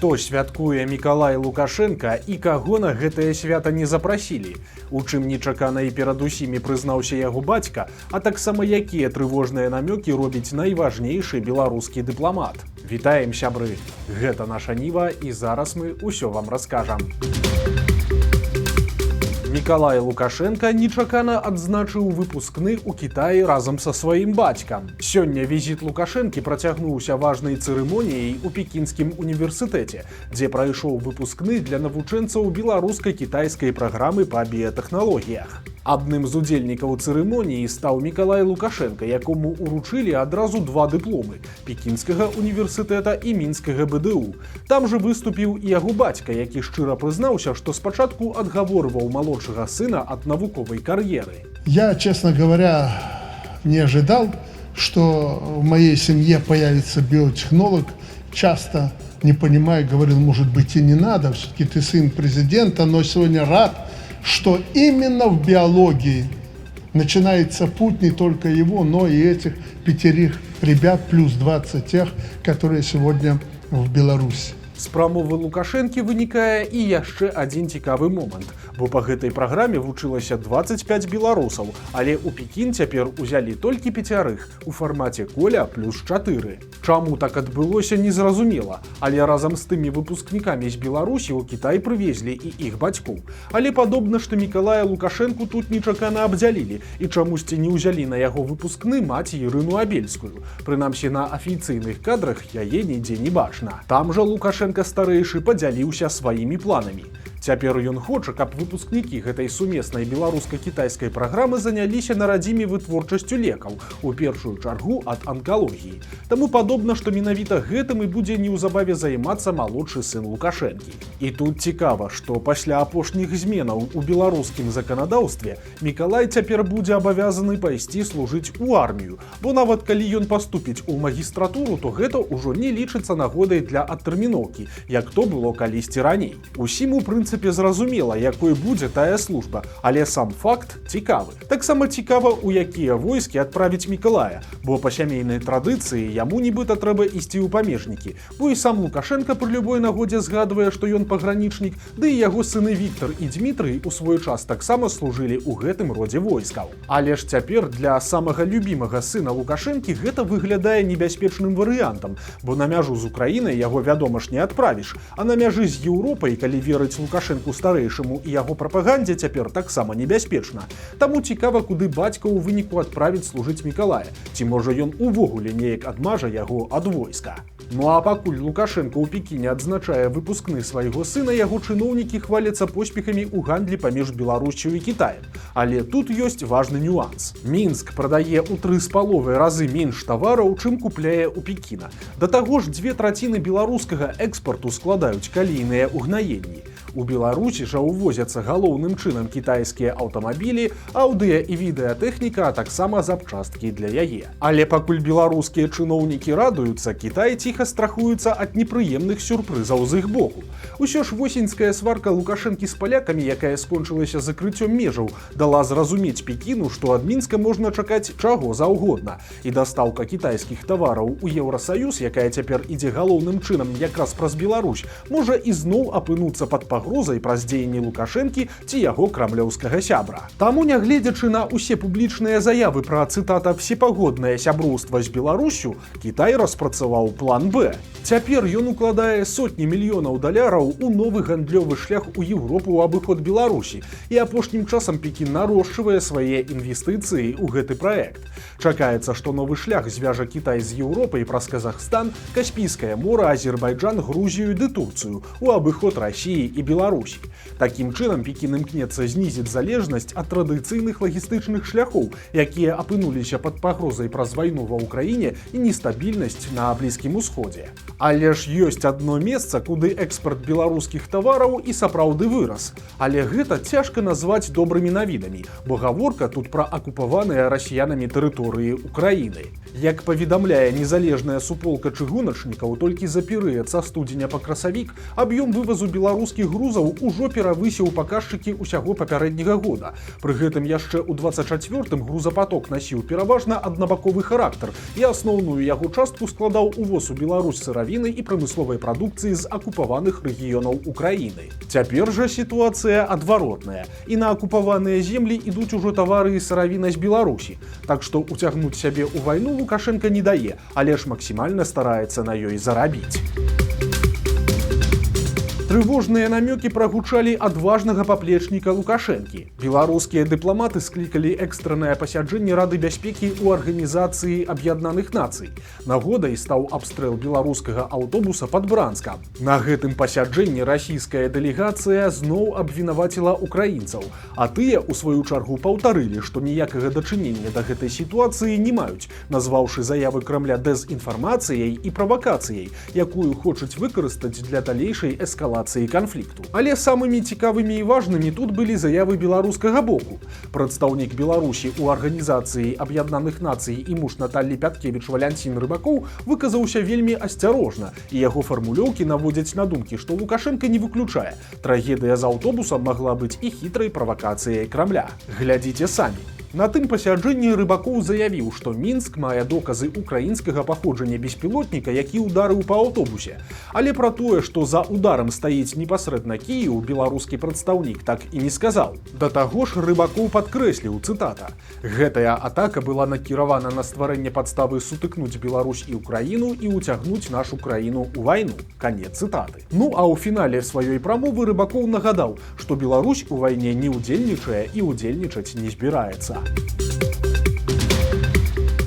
Хто святкуе Мікалай Лукашенка і каго на гэтае свята не запрасілі? У чым нечакана і перад усімі прызнаўся яго бацька, а таксама якія трывожныя намёкі робіць найважнейшы беларускі дыпламат. Вітаем, сябры! Гэта наша Ніва, і зараз мы ўсё вам раскажам. Мікалай Лукашенка нечакана адзначыў выпускны ў Кітаі разам са сваім бацькам. Сёння візіт Лукашэнкі працягнуўся важнай цырымоніяй у Пекінскім універсітэце, дзе прайшоў выпускны для навучэнцаў беларуска-кітайскай праграмы па біятэхналогіях. Адным з удзельнікаў цырымоніі стаў Мікалай Лукашенка, якому уручылі адразу два дыпломы – Пекінскага універсітэта і Мінскага БДУ. Там жа выступіў і яго бацька, які шчыра прызнаўся, што спачатку адгаворваў малодшага сына ад навуковай кар'еры. Я, честно говоря, не ожидал, что в моей семье появится биотехнолог. Часто, не понимая, говорил, может быть, и не надо, все-таки ты сын президента, но сегодня рад, что именно в биологии начинается путь не только его, но и этих 5 ребят, плюс 20 тех, которые сегодня в Беларуси. З прамовы Лукашэнкі вынікае і яшчэ адзін цікавы момант, бо па гэтай праграме вучылася 25 беларусаў, але ў Пекін цяпер узялі толькі 5 у фармаце коля плюс 4. Чаму так адбылося, незразумела, але разам з тымі выпускнікамі з Беларусі ў Кітай прывезлі і іх бацькоў. Але падобна, што Мікалая Лукашэнку тут нечакана абдзялілі і чамусьці не ўзялі на яго выпускны маці Ірыну Абельскую. Прынамсі, на афіцыйных кадрах яе нідзе не бачна. Там жа Лукашэнка старэйшы падзяліўся сваімі планамі. Цяпер ён хоча, каб выпускнікі гэтай сумеснай беларуска-кітайскай праграмы заняліся на радзіме вытворчасцю лекаў, у першую чаргу ад анкалогіі. Таму падобна, што менавіта гэтым і будзе неўзабаве займацца малодшы сын Лукашэнкі. І тут цікава, што пасля апошніх зменаў у беларускім заканадаўстве Мікалай цяпер будзе абавязаны пайсці служыць у армію, бо нават калі ён паступіць у магістратуру, то гэта ўжо не лічыцца нагодай для адтэрміноўкі, як то было калісьці раней. Усім у прынцыпе зразумела, якой будзе тая служба, але сам факт цікавы. Таксама цікава, у якія войскі адправіць Мікалая, бо па сямейнай традыцыі яму нібыта трэба ісці ў памежнікі, бо і сам Лукашенка пры любой нагодзе згадвае, што ён пагранічнік, ды і яго сыны Віктар і Дмітрый у свой час таксама служылі ў гэтым родзе войскаў. Але ж цяпер для самага любімага сына Лукашэнкі гэта выглядае небяспечным варыянтам, бо на мяжу з Украінай яго, вядома ж, не адправіш, а на мяжы з Еўропай, калі верыць Лукашэнку старэйшаму і яго прапагандзе, цяпер таксама небяспечна. Таму цікава, куды бацька ў выніку адправіць служыць Мікалая, ці можа ён увогуле неяк адмажа яго ад войска. Ну а пакуль Лукашенко ў Пекіне адзначае выпускны свайго сына, яго чыноўнікі хваляцца поспехамі ў гандлі паміж Беларусю і Кітаем. Але тут ёсць важны нюанс. Мінск прадае ў 3,5 разы менш тавараў, чым купляе ў Пекіна. Да таго ж 2/3 беларускага экспарту складаюць калійныя угнаенні. У Беларусі жа ўвозяцца галоўным чынам кітайскія аўтамабілі, аўдыа і відэатэхніка, а таксама запчасткі для яе. Але пакуль беларускія чыноўнікі радуюцца, Кітай ціха страхуецца ад непрыемных сюрпрызаў з іх боку. Усё ж восеньская сварка Лукашэнкі з палякамі, якая скончылася закрыццём межаў, дала зразумець Пекіну, што ад Мінска можна чакаць чаго заўгодна. І дастаўка кітайскіх тавараў у Еўрасаюз, якая цяпер ідзе галоўным чынам якраз праз Беларусь, можа ізноў апынуцца пад пагрозай праз дзеянні Лукашэнкі ці яго крамлёўскага сябра. Таму, нягледзячы на ўсе публічныя заявы пра, цытата, «всепагоднае сяброўства з Беларусю», Кітай распрацаваў план Б. Цяпер ён укладае сотні мільёнаў даляраў у новы гандлёвы шлях у Еўропу ў абыход Беларусі, і апошнім часам Пекін нарошчвае свае інвестыцыі ў гэты праект. Чакаецца, што новы шлях звяжа Кітай з Еўропай праз Казахстан, Каспійскае мора, Азербайджан, Грузію ды Турцыю у абыход Расіі і Беларусі. Такім чынам Пекін імкнецца знізіць залежнасць ад традыцыйных лагістычных шляхоў, якія апынуліся пад пагрозай праз вайну ва ўкраіне і нестабільнасць на Блізкім усходзе. Але ж ёсць адно месца, куды экспарт беларускіх тавараў і сапраўды вырас. Але гэта цяжка назваць добрымі навінамі, бо гаворка тут пра акупаваныя расіянамі тэрыторыі Украіны. Як паведамляе незалежная суполка чыгуначнікаў, толькі за перыяд са студзеня па красавік аб'ём вывазу беларускіх грузаў ужо перавысіў паказчыкі ўсяго папярэдняга года. Пры гэтым яшчэ ў 24-м грузапаток насіў пераважна аднабаковы характар і асноўную яго частку складаў увоз у Беларусь сыравіны і прамысловай прадукцыі з акупаваных рэгіёнаў Украіны. Цяпер жа сітуацыя адваротная. І на акупаваныя землі ідуць ужо тавары і сыравіна з Беларусі. Так што уцягнуць сябе ў вайну Лукашенка не дае, але ж максімальна стараецца на ёй зарабіць. Трывожныя намёкі прагучалі ад важнага паплечніка Лукашэнкі. Беларускія дыпламаты склікалі экстраннае пасяджэнне Рады бяспекі ў Арганізацыі Аб'яднаных Нацый. Нагодай стаў абстрэл беларускага аўтобуса пад Бранскам. На гэтым пасяджэнні расійская дэлегацыя зноў абвінаваціла украінцаў, а тыя, у сваю чаргу, паўтарылі, што ніякага дачынення да гэтай сітуацыі не маюць, назваўшы заявы Крамля дэзінфармацыяй і правакацыяй, якую хочуць выкарыстаць для далейшай эскалацыі канфлікту. Але самымі цікавымі і важнымі тут былі заявы беларускага боку. Прадстаўнік Беларусі ў Арганізацыі Аб'яднаных Нацый і муж Наталлі Пяткевіч Валянцін Рыбакоў выказаўся вельмі асцярожна, і яго фармулёўкі наводзяць на думкі, што Лукашенка не выключае. Трагедыя з аўтобусам магла быць і хітрай правакацыяй Крамля. Глядзіце самі. На тым пасяджэнні Рыбакоў заявіў, што Мінск мае доказы украінскага паходжання беспілотніка, які ўдарыў па аўтобусе. Але пра тое, што за ударам стаіць непасрэдна Кіеў, беларускі прадстаўнік так і не сказаў. Да таго ж Рыбакоў падкрэсліў, цытата: «Гэтая атака была накіравана на стварэнне падставы сутыкнуць Беларусь і Украіну і ўцягнуць нашу краіну ў вайну». Канец цытаты. Ну а ў фінале сваёй прамовы Рыбакоў нагадаў, што Беларусь у вайне не ўдзельнічае і ўдзельнічаць не збіраецца.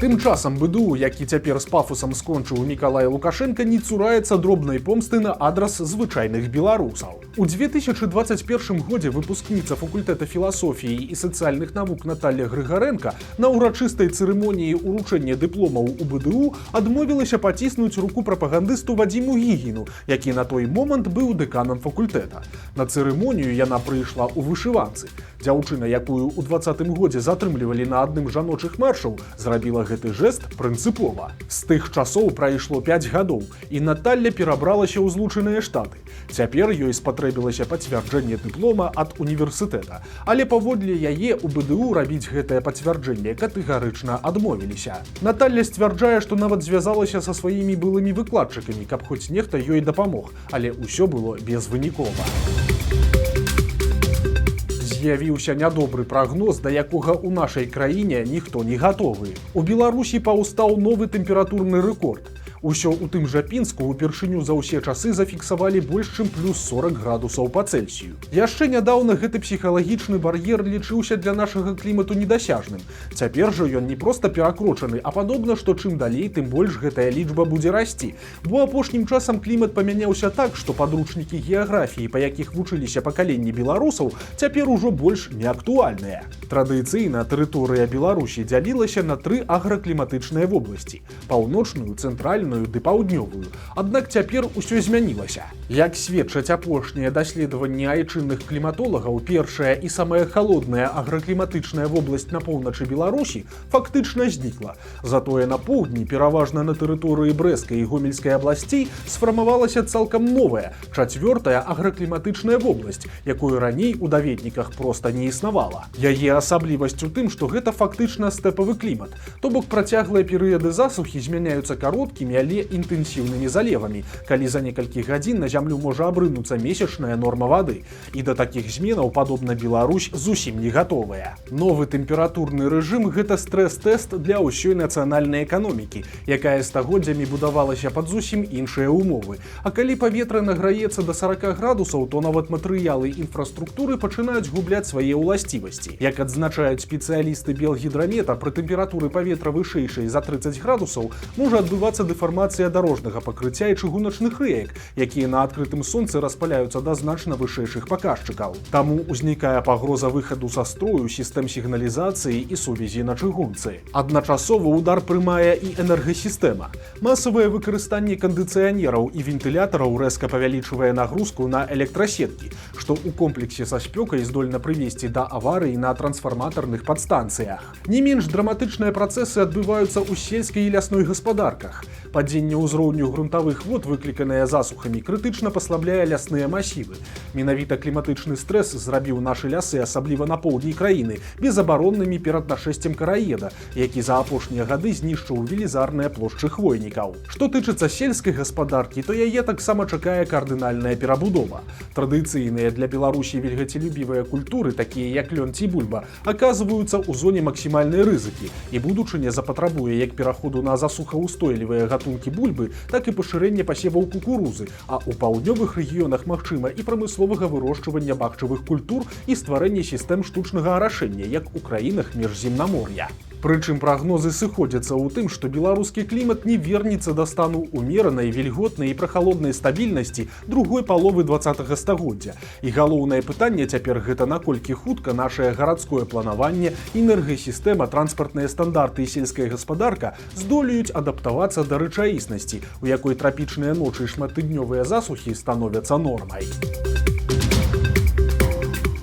Тым часам БДУ, які цяпер з пафусам скончыў Мікалай Лукашенка, не цураецца дробнай помсты на адрас звычайных беларусаў. У 2021 годзе выпускніца факультэта філасофіі і сацыяльных навук Наталля Грыгаренка на ўрачыстай цырымоніі ўручэння дыпломаў у БДУ адмовілася паціснуць руку прапагандысту Вадзіму Гігіну, які на той момант быў дэканам факультэта. На цырымонію яна прыйшла ў вышыванцы. Дзяўчына, якую ў 2020 годзе затрымлівалі на адным з жаночых маршаў, зрабіла гэты жэст прынцыпова. З тых часоў прайшло 5 гадоў, і Наталля перабралася ў Злучаныя Штаты. Цяпер ёй спатрэбілася пацвярджэнне дыплома ад універсітэта, але паводле яе у БДУ рабіць гэтае пацвярджэнне катэгарычна адмовіліся. Наталля сцвярджае, што нават звязалася са сваімі былымі выкладчыкамі, каб хоць нехта ёй дапамог, але ўсё было безвынікова. З'явіўся нядобры прагноз, да якога ў нашай краіне ніхто не гатовы. У Беларусі паўстаў новы тэмпературны рэкорд. Усё ў тым жа Пінску ўпершыню за ўсе часы зафіксавалі больш чым плюс 40 градусаў па Цельсію. Яшчэ нядаўна гэты псіхалагічны бар'ер лічыўся для нашага клімату недасяжным. Цяпер жа ён не проста перакрочаны, а падобна, што чым далей, тым больш гэтая лічба будзе расці. Бо апошнім часам клімат памяняўся так, што падручнікі геаграфіі, па якіх вучыліся пакаленні беларусаў, цяпер ужо больш не актуальныя. Традыцыйна тэрыторыя Беларусі дзялілася на 3 агракліматычныя вобласці: паўночную, цэнтральную ды паўднёвую. Аднак цяпер усё змянілася. Як сведчаць апошнія даследаванні айчынных кліматолагаў, першая і самая халодная агракліматычная вобласць на поўначы Беларусі фактычна знікла. Затое на поўдні, пераважна на тэрыторыі Брэскай і Гомельскай абласцей, сфармавалася цалкам новая, 4-я агракліматычная вобласць, якой раней у даведніках проста не існавала. Яе асаблівасць у тым, што гэта фактычна стэпавы клімат, то бок працяглыя перыяды засухі змяняюцца кароткімі, але інтэнсіўнымі залевамі, калі за некалькі гадзін на зямлю можа абрынуцца месячная норма вады. І да такіх зменаў, падобна, Беларусь зусім не гатовая. Новы тэмпературны рэжым – гэта стрэс-тэст для ўсёй нацыянальнай эканомікі, якая стагоддзямі будавалася пад зусім іншыя ўмовы. А калі паветра награецца да 40 градусаў, то нават матэрыялы інфраструктуры пачынаюць губляць свае ўласцівасці. Як адзначаюць спецыялісты Белгідрамета, пры тэмпературы паветра вышэйшай за 30 градусаў можа адбывацца дэфармацыя дарожнага пакрыцця і чыгуначных рэек, якія на адкрытым сонцы распаляюцца да значна вышэйшых паказчыкаў. Таму ўзнікае пагроза выхаду са строю сістэм сігналізацыі і сувязі на чыгунцы. Адначасова ўдар прымае і энергасістэма. Масавае выкарыстанне кандыцыянераў і вентылятараў рэзка павялічвае нагрузку на электрасеткі, што ў комплексе са спёкай здольна прывесці да аварый на трансфарматарных падстанцыях. Не менш драматычныя працэсы адбываюцца ў сельскай і лясной гаспадарках. Падзенне ўзроўню грунтавых вод, выкліканае засухамі, крытычна паслабляе лясныя масівы. Менавіта кліматычны стрэс зрабіў нашы лясы, асабліва на поўдні краіны, безабароннымі перад нашэсцем караеда, які за апошнія гады знішчыў велізарныя плошчы хвойнікаў. Што тычыцца сельскай гаспадаркі, то яе таксама чакае кардынальная перабудова. Традыцыйныя для Беларусі вільгацелюбівыя культуры, такія як лён ці бульба, аказваюцца ў зоне максімальнай рызыкі, і будучыня запатрабуе як пераходу на засухаўстойлівыя гатункі бульбы, так і пашырэння пасеваў кукурузы, а ў паўднёвых рэгіёнах магчыма і прамысловага вырошчвання бахчавых культур і стварэння сістэм штучнага арашэння, як у краінах міжземнамор'я. Прычым прагнозы сыходзяцца ў тым, што беларускі клімат не вернецца да стану умеранай, вільготнай і прахалоднай стабільнасці другой паловы 20-га стагоддзя. І галоўнае пытанне цяпер гэта наколькі хутка нашае гарадское планаванне, энергасістэма, транспартныя стандарты і сельская гаспадарка здолеюць адаптавацца да рэчаіснасці, у якой трапічныя ночы і шматтыднёвыя засухі становяцца нормай.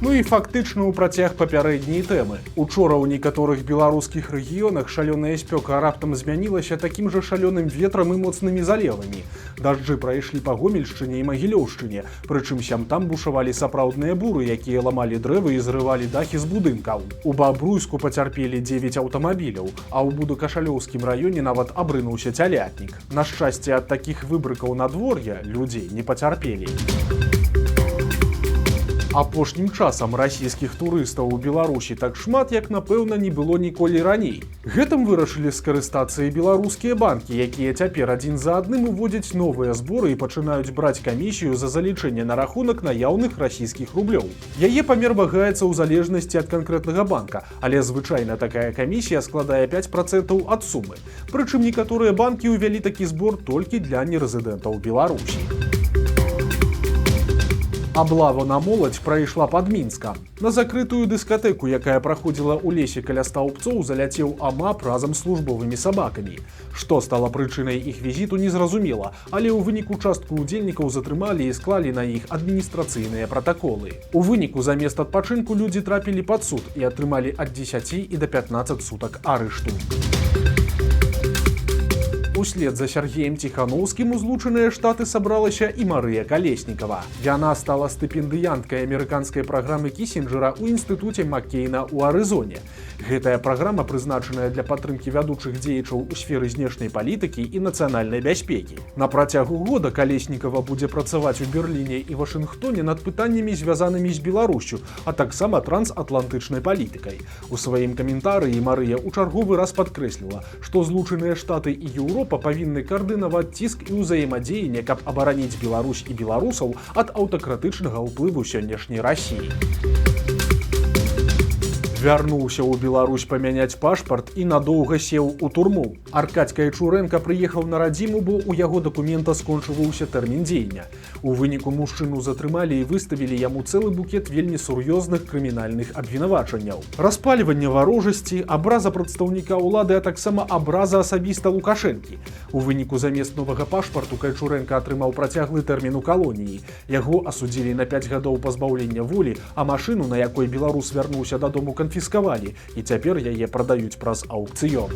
Ну і фактычна ў працяг папярэдняй тэмы. Учора ў некаторых беларускіх рэгіёнах шалёная спёка раптам змянілася такім жа шалёным ветрам і моцнымі залевамі. Дажджы прайшлі па Гомельшчыне і Магілёўшчыне, прычым сям-там бушавалі сапраўдныя буры, якія ламалі дрэвы і зрывалі дахі з будынкаў. У Бабруйску пацярпелі 9 аўтамабіляў, а ў Будакашалёўскім раёне нават абрынуўся цялятнік. На шчасце, ад такіх выбрыкаў надвор'я людзей не пацярпелі. Апошнім часам расійскіх турыстаў у Беларусі так шмат, як, напэўна, не было ніколі раней. Гэтым вырашылі скарыстацца і беларускія банкі, якія цяпер адзін за адным уводзяць новыя зборы і пачынаюць браць камісію за залічэнне на рахунак наяўных расійскіх рублёў. Яе памер вагаецца ў залежнасці ад канкрэтнага банка, але звычайна такая камісія складае 5% ад сумы. Прычым некаторыя банкі ўвялі такі збор толькі для нерэзідэнтаў Беларусі. Аблава на моладзь прайшла пад Мінскам. На закрытую дыскатэку, якая праходзіла ў лесе каля стаўбцоў, заляцеў амап разам з службовымі сабакамі. Што стала прычынай іх візіту, незразумела, але ў выніку частку ўдзельнікаў затрымалі і склалі на іх адміністрацыйныя пратаколы. У выніку замест адпачынку людзі трапілі пад суд і атрымалі ад 10 і да 15 сутак арышту. Услед за Сергеем Ціхановскім у Злучаныя Штаты сабралася і Марыя Калеснікава. Яна стала стыпендыянткай амерыканскай праграмы Кісінджера ў інстытуце Маккейна ў Арызоне. Гэтая праграма прызначаная для падтрымкі вядучых дзеячаў у сферы знешняй палітыкі і нацыянальнай бяспекі. На працягу года Калеснікава будзе працаваць у Берліне і Вашынгтоне над пытаннямі, звязанымі з Беларуссю, а таксама трансатлантычнай палітыкай. У сваім каментарыі Марыя ў чарговы раз падкрэсліла, што Злучаныя Штаты і Еўропа павінны каардынаваць ціск і ўзаемадзеянне, каб абараніць Беларусь і беларусаў ад аўтакратычнага ўплыву сённяшняй Расіі. Вярнуўся ў Беларусь памяняць пашпарт і надоўга сеў у турму. Аркадзь Кайчурэнка прыехаў на радзіму, бо ў яго дакумента скончываўся тэрмін дзеяння. У выніку мужчыну затрымалі і выставілі яму цэлы букет вельмі сур'ёзных крымінальных абвінавачанняў. Распальванне варожасці, абраза прадстаўніка ўлады, а таксама абраза асабіста Лукашэнкі. У выніку замест новага пашпарту Кайчурэнка атрымаў працяглы тэрмін у калоніі. Яго асудзілі на 5 гадоў пазбаўлення волі, а машыну, на якой беларус вярнуўся дадому, канфіскавалі, і цяпер яе прадаюць праз аўкцыён.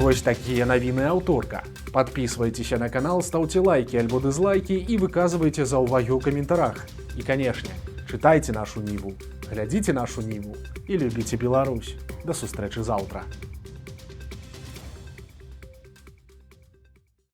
Вось такія навіны аўторка. Падпісвайцеся на канал, стаўце лайкі альбо дызлайкі і выказвайце заўвагі ў каментарах. І, канешне, чытайце нашу Ніву, глядзіце нашу Ніву і любіце Беларусь. Да сустрэчы заўтра.